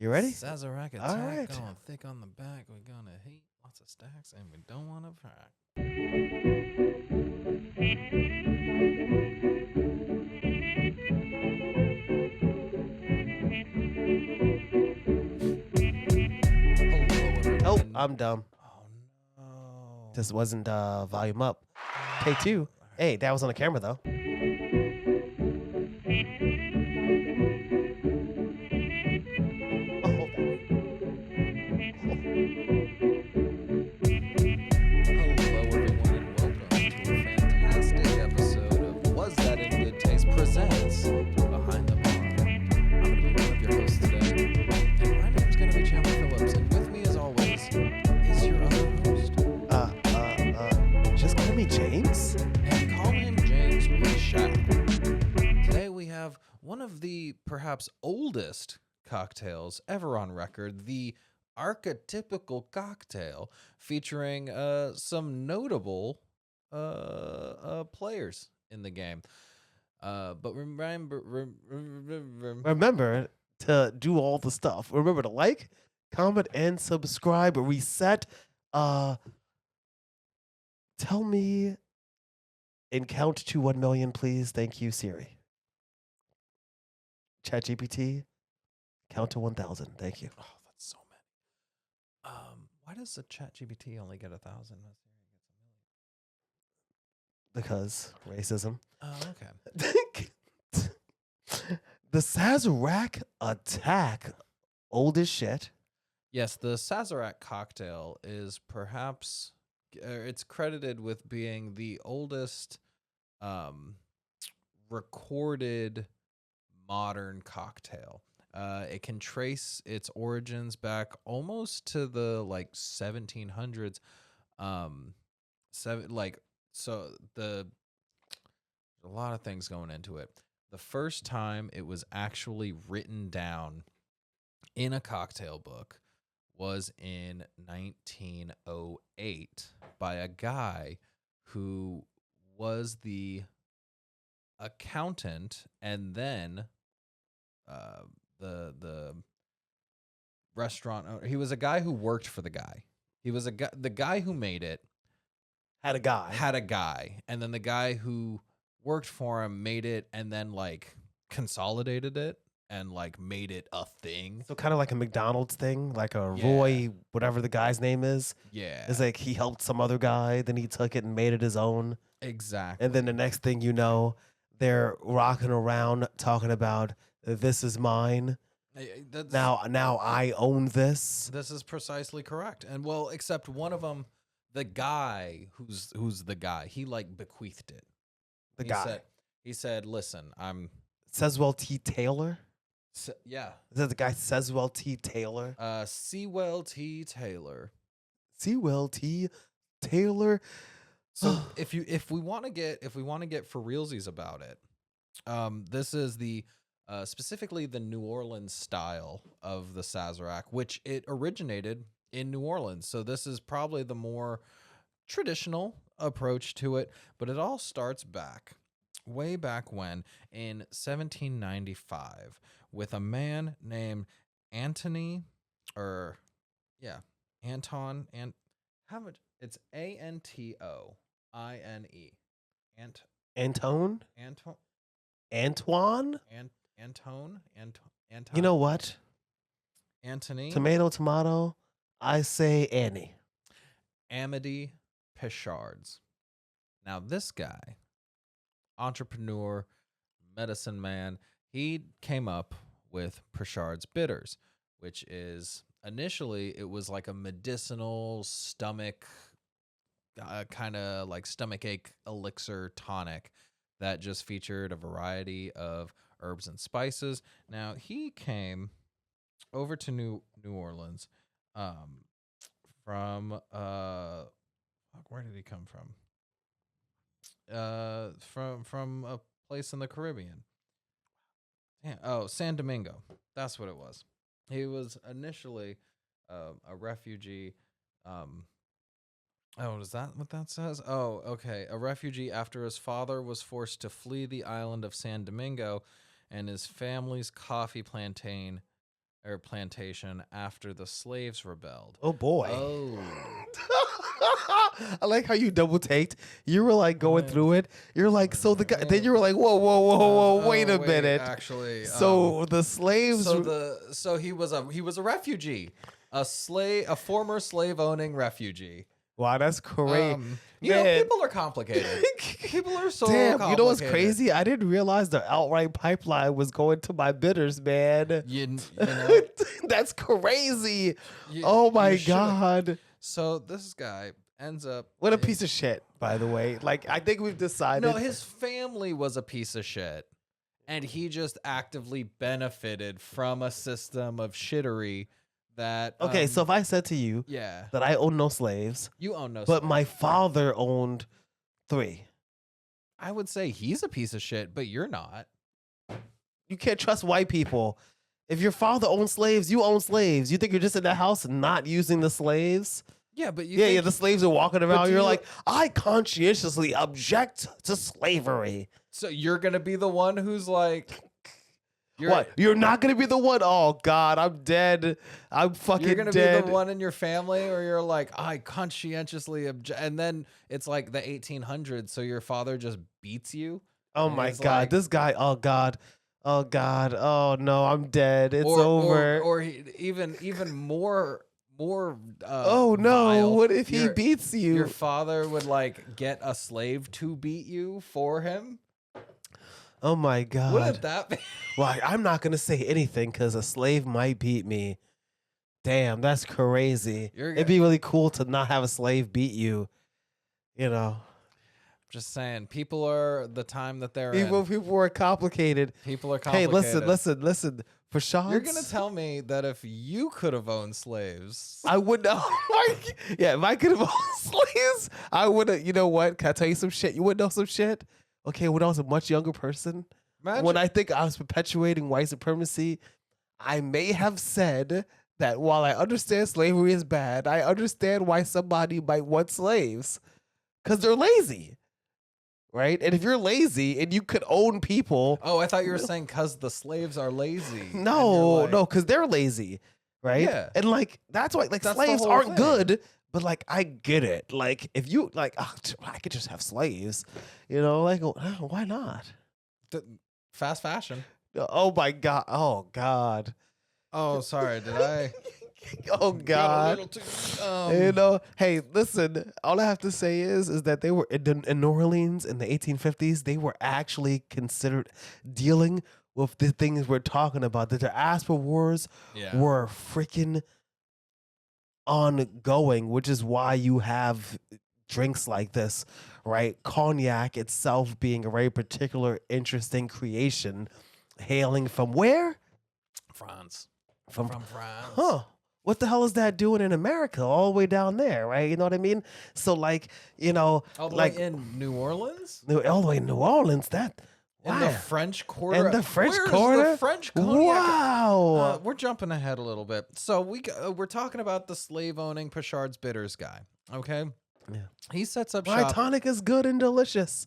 You ready? Sazarc attack All right. going thick on the back. We're going to heat lots of stacks, and we don't want to frack. Hello, Oh, everyone. I'm dumb. Oh, no. This wasn't volume up. K2. Hey, that was on the camera though. Oh, hold that. Hello, everyone, and welcome to a fantastic episode of Was That in Good Taste presents Behind the Bar. I'm going to be one of your hosts today, and my name's going to be Chandler Phillips, and with me, as always, is your other host. Just call me James. And call him James we shall. Today we have one of the perhaps oldest cocktails ever on record, the archetypical cocktail, featuring some notable players in the game. But Remember to do all the stuff. Remember to like, comment, and subscribe. Reset. Tell me and count to 1 million, please. Thank you, Siri. ChatGPT, count to 1,000. Thank you. Oh, that's so many. Why does the ChatGPT only get 1,000? Because racism. Oh, okay. The Sazerac attack, old as shit. Yes, the Sazerac cocktail is perhaps it's credited with being the oldest recorded modern cocktail. It can trace its origins back almost to the 1700s. There's a lot of things going into it. The first time it was actually written down in a cocktail book was in 1908 by a guy who was the accountant and then the restaurant owner. He was a guy who worked for the guy. He was the guy who made it Had a guy. and then the guy who worked for him made it and then consolidated it and made it a thing. So kind of like a McDonald's thing, like a Roy, whatever the guy's name is. Yeah. It's like he helped some other guy, then he took it and made it his own. Exactly. And then the next thing you know, they're rocking around talking about this is mine. Now I own this. This is precisely correct. And well, except one of them, the guy who's the guy, he bequeathed it. He said, "Listen, I'm Seswell T. Taylor." yeah. Is that the guy Seswell T. Taylor? Sewell T. Taylor. Sewell T. Taylor. So if we want to get for realsies about it, this is the specifically the New Orleans style of the Sazerac, which it originated in New Orleans. So this is probably the more traditional approach to it, but it all starts way back when in 1795 with a man named Anthony, Anton, and how much? It's Antone. Antone? Antone. Antoine? Anton. You know what? Anthony. Tomato. I say Annie. Amity Pichards. Now this guy, entrepreneur, medicine man, he came up with Pichards bitters, which is initially it was like a medicinal stomach kind of stomach ache elixir tonic that just featured a variety of herbs and spices. Now he came over to New Orleans from where did he come from? From a place in the Caribbean. San Domingo. That's what it was. He was initially a refugee. Is that what that says? Oh, okay. A refugee after his father was forced to flee the island of San Domingo and his family's coffee plantation or plantation after the slaves rebelled. Oh boy. Oh. I like how you double taked. You were like going through it. You're like, so the guy. Then you were like, whoa, whoa, whoa, whoa. Wait a minute. Actually, so the slaves. So he was a refugee, a former slave owning refugee. Wow, that's crazy. You know, people are complicated. People are so complicated. You know what's crazy? I didn't realize the outright pipeline was going to my bitters, man. You know, that's crazy. Oh my God. So this guy ends up... What a piece of shit, by the way. Like, I think we've decided... No, his family was a piece of shit. And he just actively benefited from a system of shittery that... Okay, so if I said to you that I own no slaves... You own no slaves. But my father owned 3. I would say he's a piece of shit, but you're not. You can't trust white people. If your father owns slaves, you own slaves. You think you're just in the house not using the slaves? Yeah, but the slaves are walking around. You're like, I conscientiously object to slavery. So you're gonna be the one who's like, what? You're not gonna be the one? Oh God, I'm dead. I'm fucking dead. You're gonna be the one in your family, or you're like, I conscientiously object, and then it's like the 1800s, so your father just beats you. Oh my God, like, this guy. Oh God. Oh God. Oh no, I'm dead. It's over. Or even more. Oh no! Vile. What if he beats you? Your father would like get a slave to beat you for him. Oh my God! Wouldn't that be? Well, I'm not gonna say anything because a slave might beat me. Damn, that's crazy. It'd be really cool to not have a slave beat you. You know. Just saying, people are the time that they're in. People are complicated. People are complicated. Hey, listen. For shots, you're gonna tell me that if you could have owned slaves, I would know. Yeah, if I could have owned slaves, I would have. You know what? Can I tell you some shit? You would know some shit. Okay, when I was a much younger person, when I think I was perpetuating white supremacy, I may have said that while I understand slavery is bad, I understand why somebody might want slaves because they're lazy. Right? And if you're lazy and you could own people. Oh, I thought you were saying because the slaves are lazy. No, because they're lazy. Right? Yeah. And like, that's why slaves aren't good. But like, I get it. Like, if you like, I could just have slaves. You know, like, why not? Fast fashion. Oh my God. Oh God. Oh, sorry. Did I? Oh God. You know, hey, listen, all I have to say is that they were in New Orleans in the 1850s. They were actually considered dealing with the things we're talking about. That the diaspora wars were freaking ongoing, which is why you have drinks like this, right? Cognac itself being a very particular, interesting creation, hailing from where? France. From France. Huh. What the hell is that doing in America all the way down there, right? You know what I mean? So, like, you know. All the way in New Orleans? All the way in New Orleans. In the French Quarter? In the French Quarter? The French cognac? Wow. We're jumping ahead a little bit. So, we're talking about the slave-owning Pritchard's Bitters guy, okay? Yeah. He sets up My shop. tonic is good and delicious.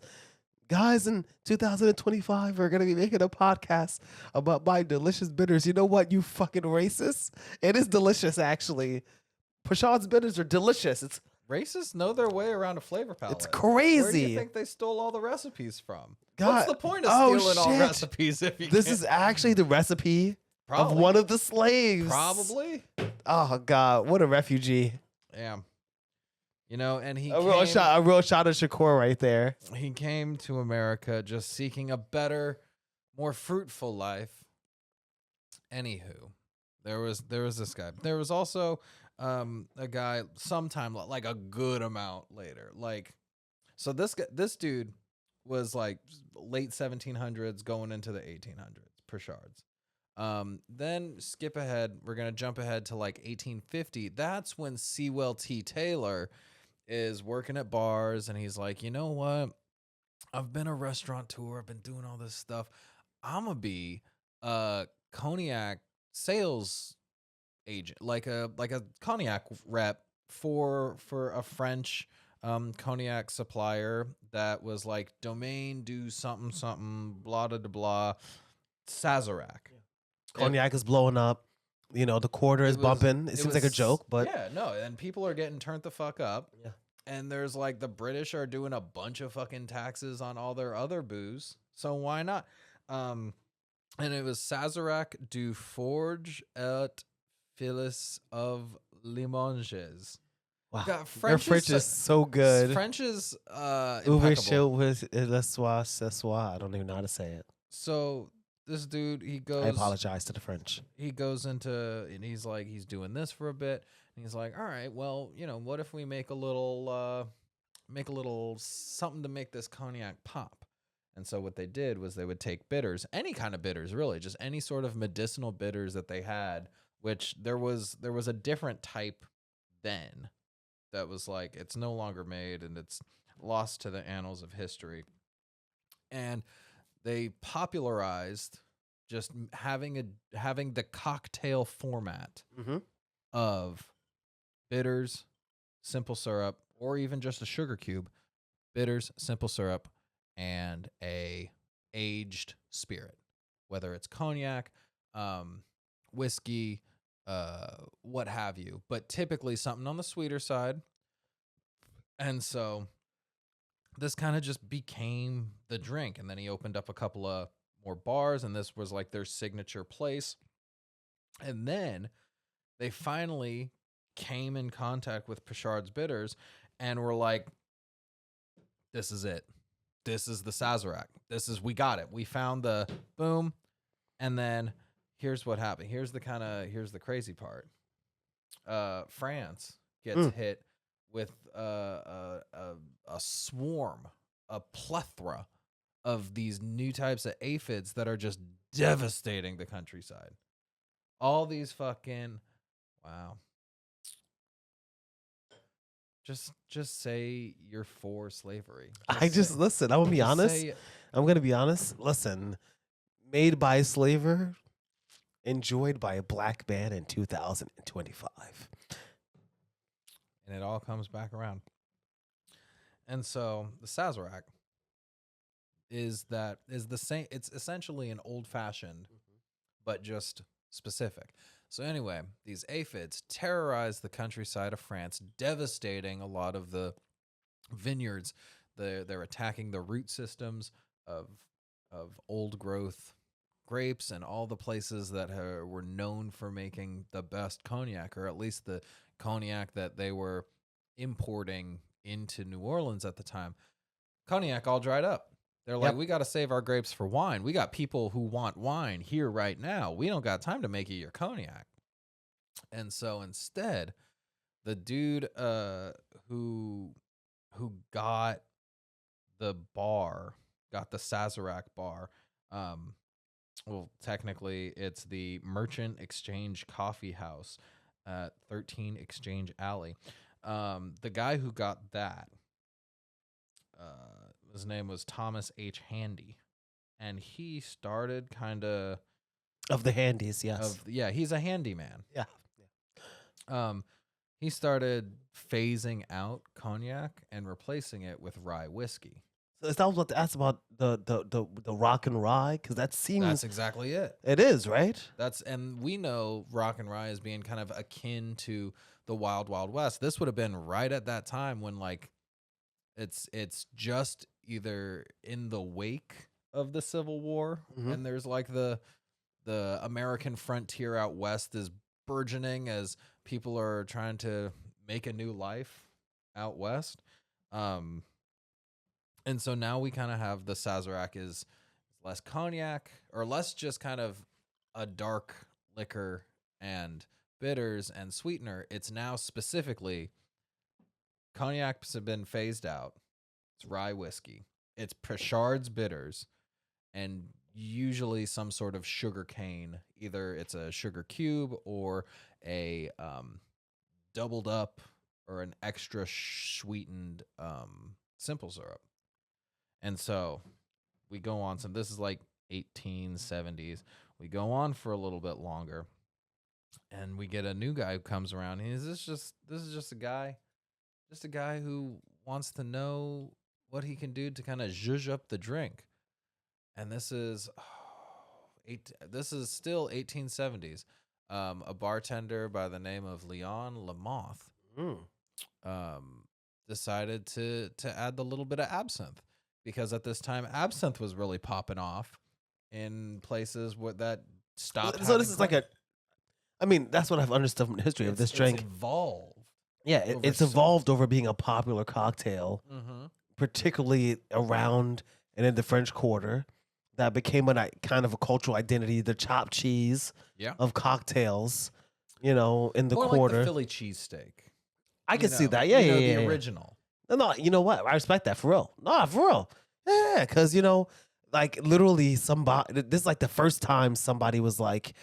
Guys, in 2025, we're going to be making a podcast about my delicious bitters. You know what, you fucking racist? It is delicious, actually. Pritchard's Bitters are delicious. It's Racists know their way around a flavor palette. It's crazy. Where do you think they stole all the recipes from? God. What's the point of stealing all recipes if you This is actually the recipe of one of the slaves. Probably. Oh, God. What a refugee. Yeah. You know, and he a real shot of Shakur right there. He came to America just seeking a better, more fruitful life. Anywho, there was this guy. There was also a guy sometime like a good amount later. Like, so this dude was like late 1700s going into the 1800s, Pritchard's. Then skip ahead. We're gonna jump ahead to like 1850. That's when Sewell T. Taylor is working at bars, and he's like, you know what? I've been a restaurateur. I've been doing all this stuff. I'm gonna be a cognac sales agent, like a cognac rep for a French cognac supplier that was like Domaine du something blah blah blah Sazarc. Cognac is blowing up. The quarter is bumping. It seems like a joke, but yeah, no, and people are getting turned the fuck up. Yeah. And there's like the British are doing a bunch of fucking taxes on all their other booze, so why not? And it was Sazerac du Forge et Fils of Limonges. wow, God, their French is so good. French is Ouverture impeccable. with le soir, ce soir. I don't even know how to say it. So this dude, he I goes. apologize to the French. He goes into, and he's like, he's doing this for a bit, and he's like, all right, well, what if we make a little something to make this cognac pop? And so what they did was they would take bitters, any kind of bitters, really, just any sort of medicinal bitters that they had, which there was a different type then that was like, it's no longer made and it's lost to the annals of history. And they popularized just having the cocktail format of bitters, simple syrup, or even just a sugar cube, bitters, simple syrup, and a aged spirit, whether it's cognac, whiskey, what have you, but typically something on the sweeter side. And so this kind of just became the drink. And then he opened up a couple of more bars, and this was like their signature place. And then they finally came in contact with Pichard's Bitters and were like, this is it. This is the Sazerac. We got it. We found the boom. And then here's what happened. Here's the crazy part. France gets hit with a swarm, a plethora of these new types of aphids that are just devastating the countryside. All these fucking, wow. Just say you're for slavery. Listen, I'm gonna be honest. I'm gonna be honest. Listen, made by a slaver, enjoyed by a black man in 2025. And it all comes back around. And so the Sazerac is the same. It's essentially an old fashioned, but just specific. So anyway, these aphids terrorize the countryside of France, devastating a lot of the vineyards. They're attacking the root systems of old growth grapes and all the places that were known for making the best cognac, or at least the cognac that they were importing into New Orleans at the time. Cognac all dried up. They're like, we got to save our grapes for wine. We got people who want wine here right now. We don't got time to make you your cognac. And so instead, the dude who got the Sazerac bar, well, technically it's the Merchant Exchange Coffee House at 13 Exchange Alley. The guy who got that, his name was Thomas H. Handy, and he started kind of the handies, yes. He's a handyman. Yeah. He started phasing out cognac and replacing it with rye whiskey. So is that what to ask about the rock and rye? Because that's exactly it. It is, right? And we know rock and rye as being kind of akin to the Wild Wild West. This would have been right at that time when like it's just either in the wake of the Civil War, and there's like the American frontier out west is burgeoning as people are trying to make a new life out west. And so now we kind of have the Sazerac is less cognac, or less just kind of a dark liquor and bitters and sweetener. It's now specifically cognacs have been phased out. It's rye whiskey. It's Pichard's bitters, and usually some sort of sugar cane. Either it's a sugar cube or a doubled up or an extra sweetened simple syrup. And so we go on some. This is like 1870s. We go on for a little bit longer, and we get a new guy who comes around. This is just a guy who wants to know what he can do to kind of zhuzh up the drink. And this is still 1870s. A bartender by the name of Leon Lamoth decided to add the little bit of absinthe, because at this time absinthe was really popping off in places that stopped. So this is like I mean, that's what I've understood from the history of this drink. It's evolved. Yeah, it's evolved over being a popular cocktail, Mm-hmm. particularly around and in the French Quarter. That became a kind of a cultural identity, the chopped cheese of cocktails, in the More Quarter. Like the Philly cheesesteak. I can see that. Yeah, the original. No, you know what? I respect that for real. No, for real. Yeah, because, like literally somebody, this is like the first time somebody was like,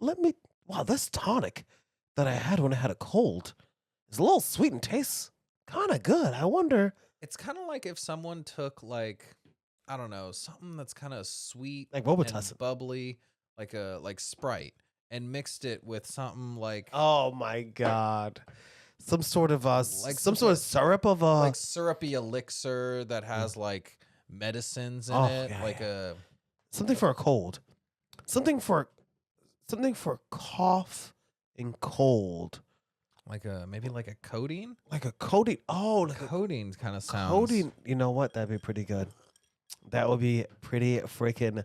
wow, this tonic that I had when I had a cold is a little sweet and tastes kind of good. I wonder. It's kind of like if someone took I don't know, something that's kind of sweet, like and bubbly, like Sprite, and mixed it with something like, oh my God, some sort of some sort of syrup of like syrupy elixir that has like medicines in it, something for a cold, something for cough and cold. Maybe like a codeine? Like a codeine. Oh, codeine kind of sounds. Codeine. You know what? That'd be pretty good. That would be pretty freaking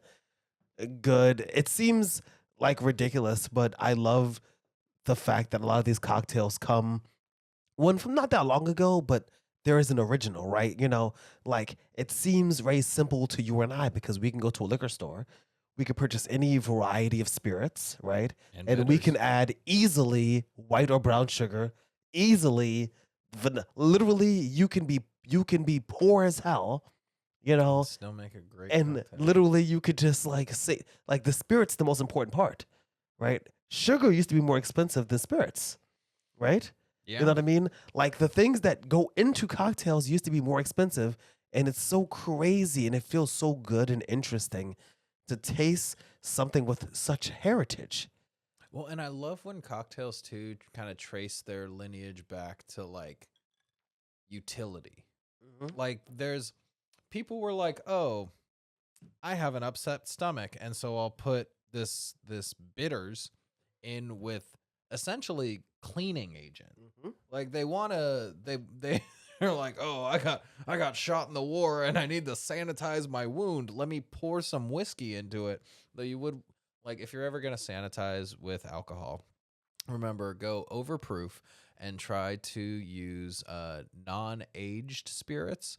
good. It seems like ridiculous, but I love the fact that a lot of these cocktails come one from not that long ago, but there is an original, right? Like it seems very simple to you and I because we can go to a liquor store. We can purchase any variety of spirits, right? And we can add easily white or brown sugar, easily literally you can be poor as hell, still make a great and cocktail. Literally you could just say like the spirit's the most important part, right? Sugar used to be more expensive than spirits, right? Yeah. You know what I mean? Like the things that go into cocktails used to be more expensive, and it's so crazy and it feels so good and interesting to taste something with such heritage. Well, and I love when cocktails too kind of trace their lineage back to like utility. Mm-hmm. Like there's people were like, "Oh, I have an upset stomach, and so I'll put this bitters in with essentially cleaning agent." Mm-hmm. Like they want to they're like, "Oh, I got shot in the war and I need to sanitize my wound. Let me pour some whiskey into it." Though you would, like, if you're ever going to sanitize with alcohol, remember, go overproof and try to use non-aged spirits.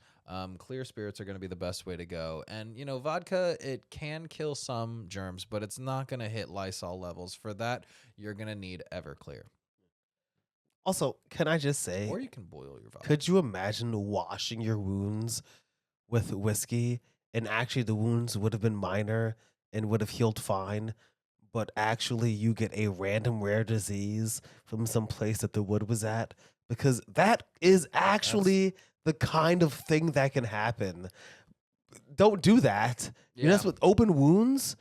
Clear spirits are going to be the best way to go. And, vodka, it can kill some germs, but it's not going to hit Lysol levels. For that, you're going to need Everclear. Also, can I just say, or you can boil your vodka. Could you imagine washing your wounds with whiskey and actually the wounds would have been minor and would have healed fine, but actually you get a random rare disease from some place that the wood was at? Because that is actually the kind of thing that can happen. Don't do that. Yeah. That's with open wounds.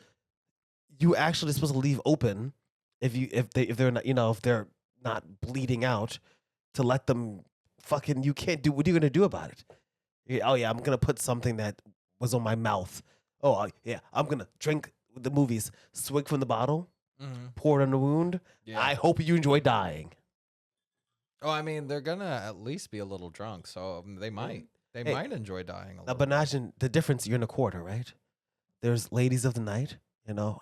You actually supposed to leave open if they're not, if they're not bleeding out, to let them fucking. You can't do. What are you gonna do about it? Oh yeah, I'm gonna put something that was on my mouth. Oh yeah, I'm gonna drink the movies, swig from the bottle, pour it on the wound. Yeah. I hope you enjoy dying. Oh, I mean, they're gonna at least be a little drunk, so they might. They might enjoy dying a little. But imagine the difference. You're in a quarter, right? There's ladies of the night.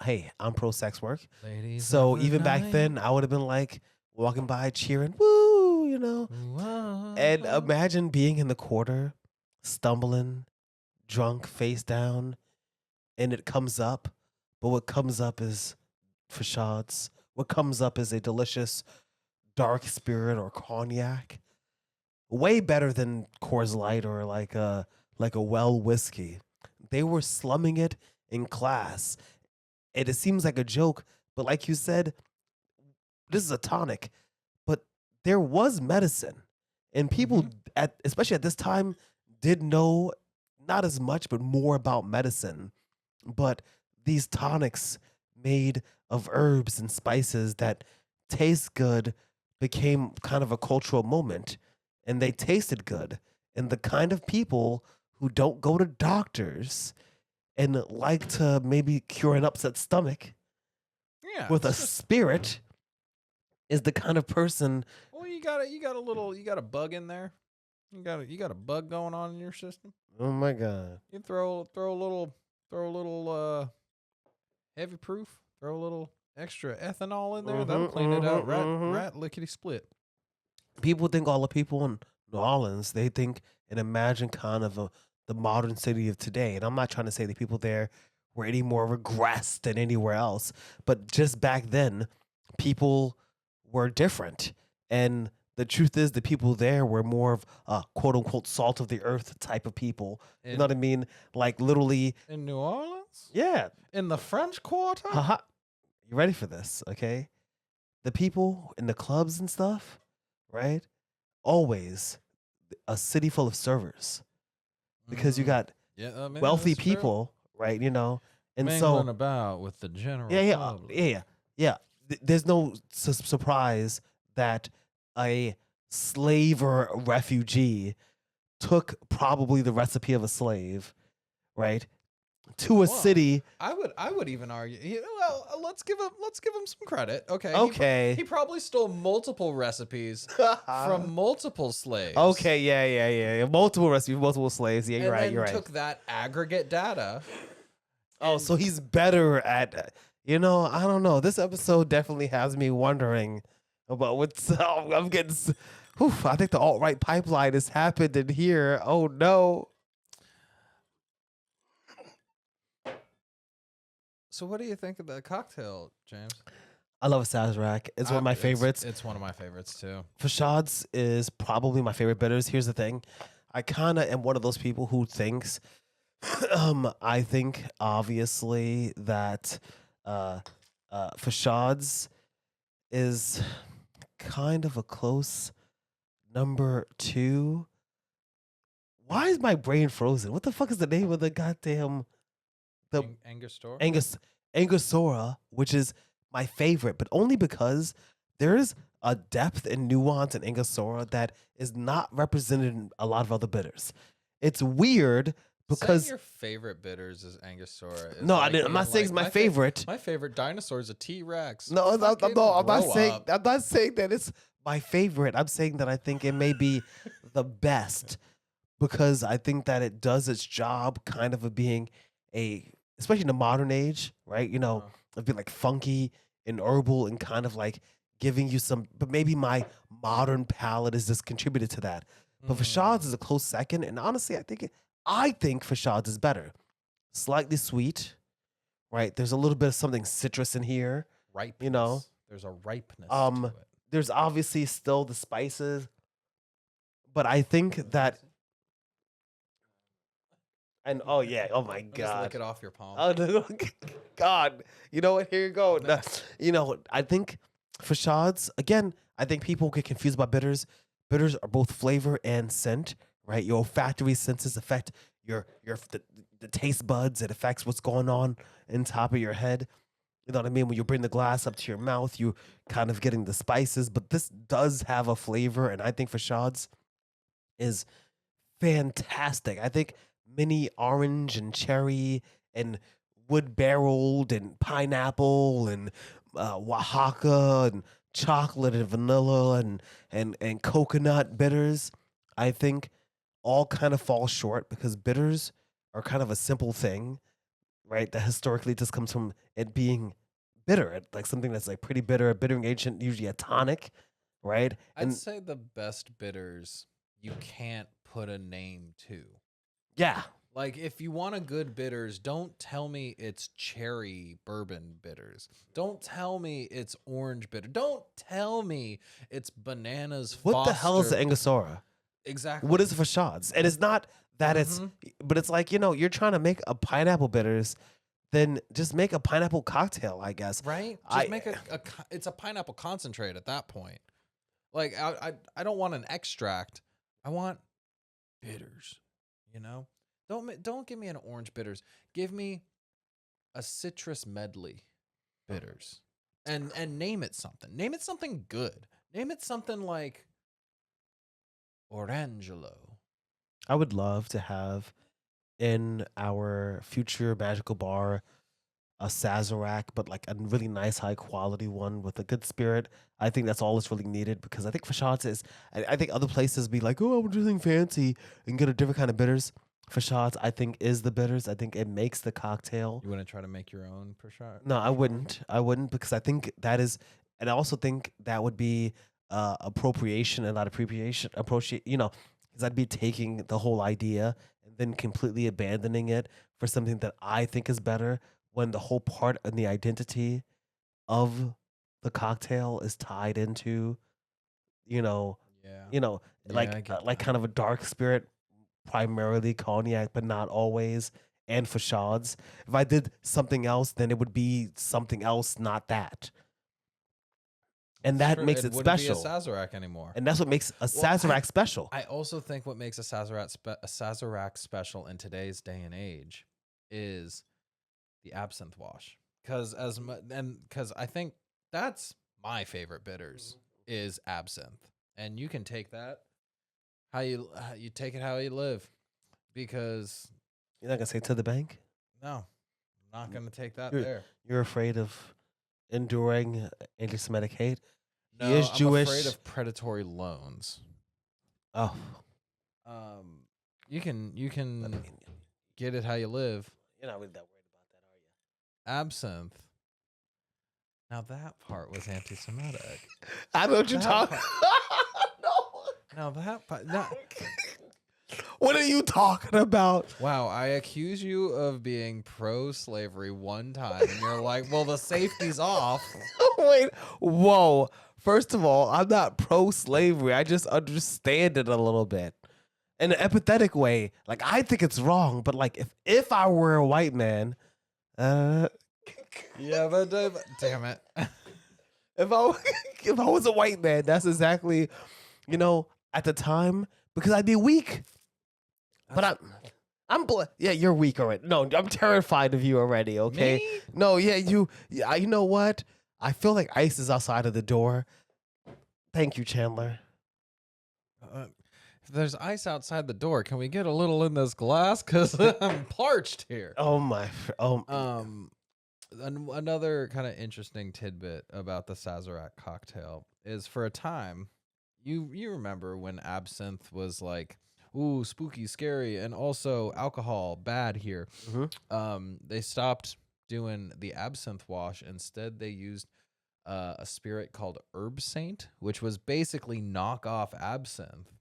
Hey, I'm pro sex work. Ladies so even back then, I would have been like walking by cheering, woo, Whoa. And imagine being in the quarter, stumbling, drunk, face down, and it comes up. But what comes up is facades. What comes up is a delicious dark spirit or cognac. Way better than Coors Light or like a well whiskey. They were slumming it in class. And it seems like a joke, but like you said, this is a tonic. But there was medicine. And people, especially at this time, did know not as much, but more about medicine. But these tonics made of herbs and spices that taste good became kind of a cultural moment. And they tasted good. And the kind of people who don't go to doctors and like to maybe cure an upset stomach with a spirit is the kind of person. Well, you got a bug in there. You got a bug going on in your system. Oh my god! You throw a little heavy proof. Throw a little extra ethanol in there. That'll clean it out. Rat lickety split. People think all the people in New Orleans, they think and imagine kind of the modern city of today. And I'm not trying to say the people there were any more regressed than anywhere else, but just back then, people were different. And the truth is, the people there were more of quote unquote salt of the earth type of people. You know what I mean? Like literally in New Orleans? Yeah. In the French Quarter? Haha. You ready for this? Okay. The people in the clubs and stuff, right? Always a city full of servers because you got wealthy people, right? You know, and mingling about with the general public. Yeah. There's no surprise that a slave or a refugee took probably the recipe of a slave, right, to a city. I would even argue. Well, let's give him some credit. Okay. Okay. He probably stole multiple recipes from multiple slaves. Okay. Yeah. Multiple recipes, multiple slaves. Yeah, you're right. You're right. Took that aggregate data. Oh, so he's better at. I don't know. This episode definitely has me wondering about what's. I'm getting. I think the alt-right pipeline has happened in here. Oh no. So what do you think of the cocktail, James? I love a Sazerac. It's one of my favorites. It's one of my favorites too. Fashad's is probably my favorite bitters. Here's the thing. I kind of am one of those people who thinks, I think obviously that Fashad's is kind of a close number 2. Why is my brain frozen? What the fuck is the name of the goddamn... Angostura, which is my favorite, but only because there is a depth and nuance in Angostura that is not represented in a lot of other bitters. It's weird because saying your favorite bitters is Angostura. No, I'm not saying it's my favorite. My favorite dinosaur is a T-Rex. No, I'm not saying that it's my favorite. I'm saying that I think it may be the best because I think that it does its job kind of being especially in the modern age, right? Of being like funky and herbal and kind of like giving you some, but maybe my modern palate is just contributed to that. But Fashad's is a close second, and honestly, I think Fashad's is better. Slightly sweet, right? There's a little bit of something citrus in here. Ripeness. There's a ripeness to it. There's obviously still the spices, but I think that. And oh my god! Just lick it off your palm. Oh no, God! You know what? Here you go. No, I think Fashad's again. I think people get confused about bitters. Bitters are both flavor and scent, right? Your olfactory senses affect the taste buds. It affects what's going on in top of your head. You know what I mean? When you bring the glass up to your mouth, you kind of getting the spices. But this does have a flavor, and I think Fashad's is fantastic. I think mini orange and cherry and wood barreled and pineapple and Oaxaca and chocolate and vanilla and coconut bitters, I think all kind of fall short because bitters are kind of a simple thing, right? That historically just comes from it being bitter, like something that's like pretty bitter, a bittering agent, usually a tonic, right? I'd say the best bitters you can't put a name to. Yeah. Like, if you want a good bitters, don't tell me it's cherry bourbon bitters. Don't tell me it's orange bitter. Don't tell me it's bananas Foster. What the hell is the Angostura? Exactly. What is Fashad's? And it's not that but it's like, you're trying to make a pineapple bitters, then just make a pineapple cocktail, I guess. Right? Just make it's a pineapple concentrate at that point. Like, I don't want an extract. I want bitters, Don't give me an orange bitters. Give me a citrus medley bitters. And name it something. Name it something good. Name it something like Orangelo. I would love to have in our future magical bar a Sazerac, but like a really nice, high quality one with a good spirit. I think that's all that's really needed because I think for shots is, I think other places be like, oh, I want something fancy and get a different kind of bitters. For shots, I think is the bitters. I think it makes the cocktail. You want to try to make your own per shot? No, I wouldn't. I wouldn't because I think that is, and I also think that would be appropriation and not appreciation. Appropriate, because I'd be taking the whole idea and then completely abandoning it for something that I think is better. When the whole part and the identity of the cocktail is tied into, Yeah. like kind of a dark spirit, primarily cognac, but not always, and facades. If I did something else, then it would be something else, not that. And that makes it special. Be a Sazerac anymore. And that's what makes a Sazerac special. I also think what makes a Sazerac special in today's day and age is the absinthe wash. Because I think that's my favorite bitters is absinthe, and you can take that how you take it how you live, because you're not gonna say to the bank. No, I'm not gonna take that there. You're afraid of enduring anti-Semitic hate. No, he is I'm Jewish. Afraid of predatory loans. Oh, you can get it how you live. You're not really that worried about that, are you? Absinthe. Now that part was anti-Semitic. I know what you're talking. No. Now that part. No. What are you talking about? Wow, I accuse you of being pro-slavery one time, and you're like, well, the safety's off. Wait, whoa. First of all, I'm not pro-slavery. I just understand it a little bit. In an empathetic way. Like, I think it's wrong, but like, if I were a white man, yeah, but damn it. if I was a white man, that's exactly, at the time, because I'd be weak. But yeah, you're weak already. No, I'm terrified of you already. Okay. Me? No, yeah, you know what? I feel like ice is outside of the door. Thank you, Chandler. If there's ice outside the door, can we get a little in this glass? Because I'm parched here. Oh my. Another kind of interesting tidbit about the Sazerac cocktail is, for a time, you remember when absinthe was like, ooh, spooky, scary, and also alcohol, bad here. Mm-hmm. They stopped doing the absinthe wash. Instead, they used a spirit called Herb Saint, which was basically knockoff absinthe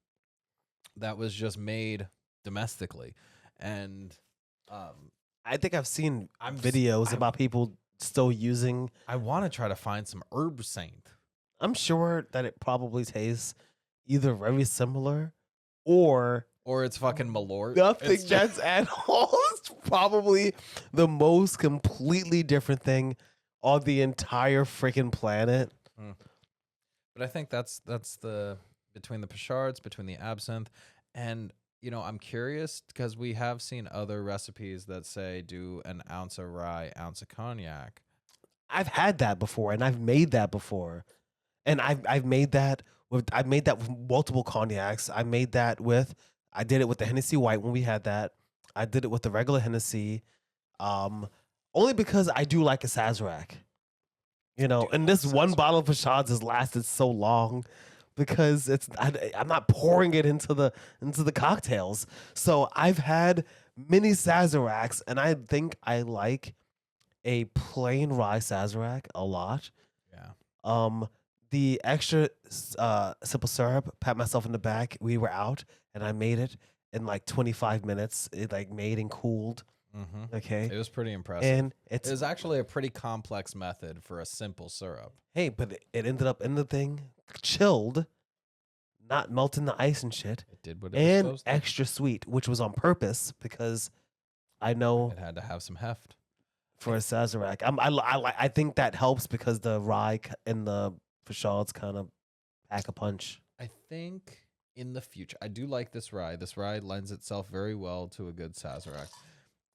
that was just made domestically. And I think I've seen videos about people still using. I want to try to find some Herb Saint. I'm sure that it probably tastes either very similar or it's fucking Malort. Nothing that's at all. It's probably the most completely different thing on the entire freaking planet. But I think that's the between the Pichards, between the absinthe, and I'm curious because we have seen other recipes that say do an ounce of rye, ounce of cognac. I've had that before, and I've made that before, and I've made that with multiple cognacs. I did it with the Hennessy White when we had that. I did it with the regular Hennessy, only because I do like a Sazerac, and this one bottle of Pichards has lasted so long because I'm not pouring it into the cocktails. So I've had many Sazeracs, and I think I like a plain rye Sazerac a lot. Yeah. The extra simple syrup, pat myself in the back. We were out, and I made it in like 25 minutes. It like made and cooled. Mm-hmm. Okay, it was pretty impressive. And it was actually a pretty complex method for a simple syrup. Hey, but it ended up in the thing, chilled, not melting the ice and shit. It did what it was supposed to. Extra sweet, which was on purpose because I know it had to have some heft for a Sazerac. I think that helps because the rye and the Pichards kind of pack a punch. I think in the future, I do like this rye. This rye lends itself very well to a good Sazerac.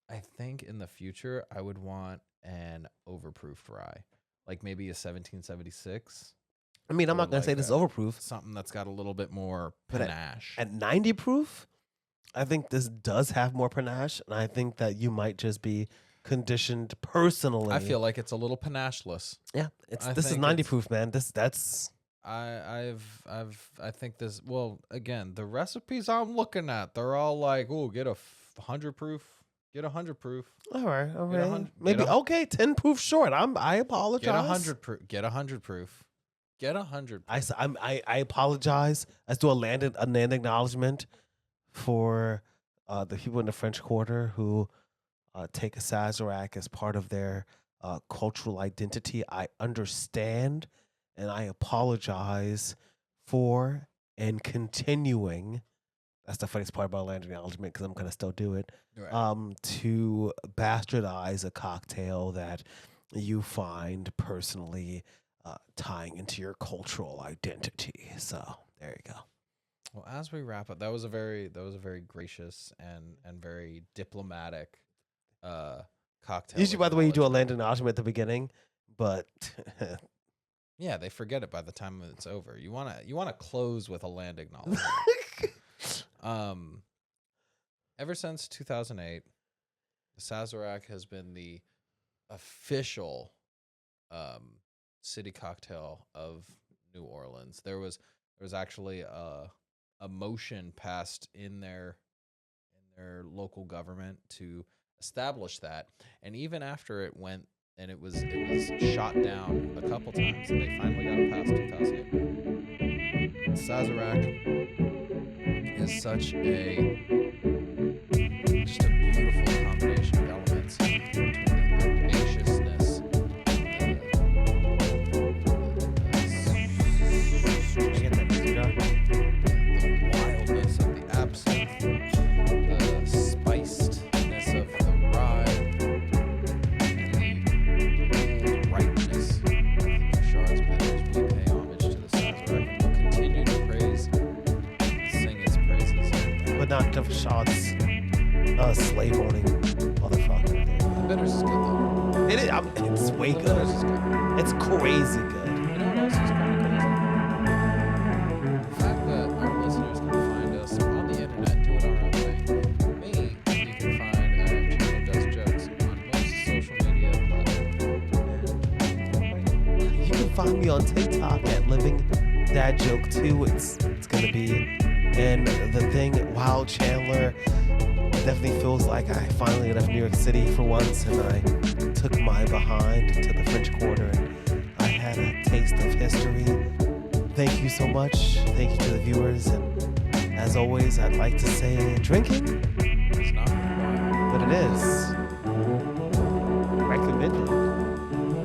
I think in the future, I would want an overproofed rye, like maybe a 1776. I mean, I'm not going to say this is overproof. Something that's got a little bit more panache. At 90 proof, I think this does have more panache, and I think that you might just be conditioned personally. I feel like it's a little panache-less. Yeah, this is 90 proof, man. That's. I think this. Well, again, the recipes I'm looking at, they're all like, oh, get a 100 proof. Get 100 proof. All right. Maybe 10 proof short. I apologize. Get 100 proof. Get 100 proof. Get 100. I apologize. Let's do a land acknowledgement for the people in the French Quarter who take a Sazerac as part of their cultural identity. I understand, and I apologize for and continuing. That's the funniest part about land acknowledgement because I'm gonna still do it. Right. To bastardize a cocktail that you find personally tying into your cultural identity. So there you go. Well, as we wrap up, that was a very gracious and very diplomatic cocktail. Usually, by the way, you do a land acknowledgement at the beginning, but yeah, they forget it by the time it's over. You wanna close with a land acknowledgement. Ever since 2008, the Sazerac has been the official city cocktail of New Orleans. There was actually a motion passed in their local government to establish that, and even after it went and it was shot down a couple times, and they finally got it past 2008. The Sazerac is such a beautiful combination of elements between the ambitiousness, the wildness of the absinthe, the spicedness of the rye, and the ripeness of the Picard's bitters. We pay homage to the Sazerac and will continue to sing its praises. But not the shots. Slave owning motherfucker. The bitters is good though. It is. It's way good. Bitters is good. It's crazy good. You know what else is kind of crazy? The fact that our listeners can find us on the internet doing our own thing. Me, you can find at Chico Does Jokes on most social media platforms. You can find me on TikTok at Living Dad Joke 2. It's gonna be in the thing. Wow, Chandler. Definitely feels like I finally left New York City for once, and I took my behind to the French Quarter, and I had a taste of history. Thank you so much. Thank you to the viewers, and as always, I'd like to say drinking It's not, but it is recommended.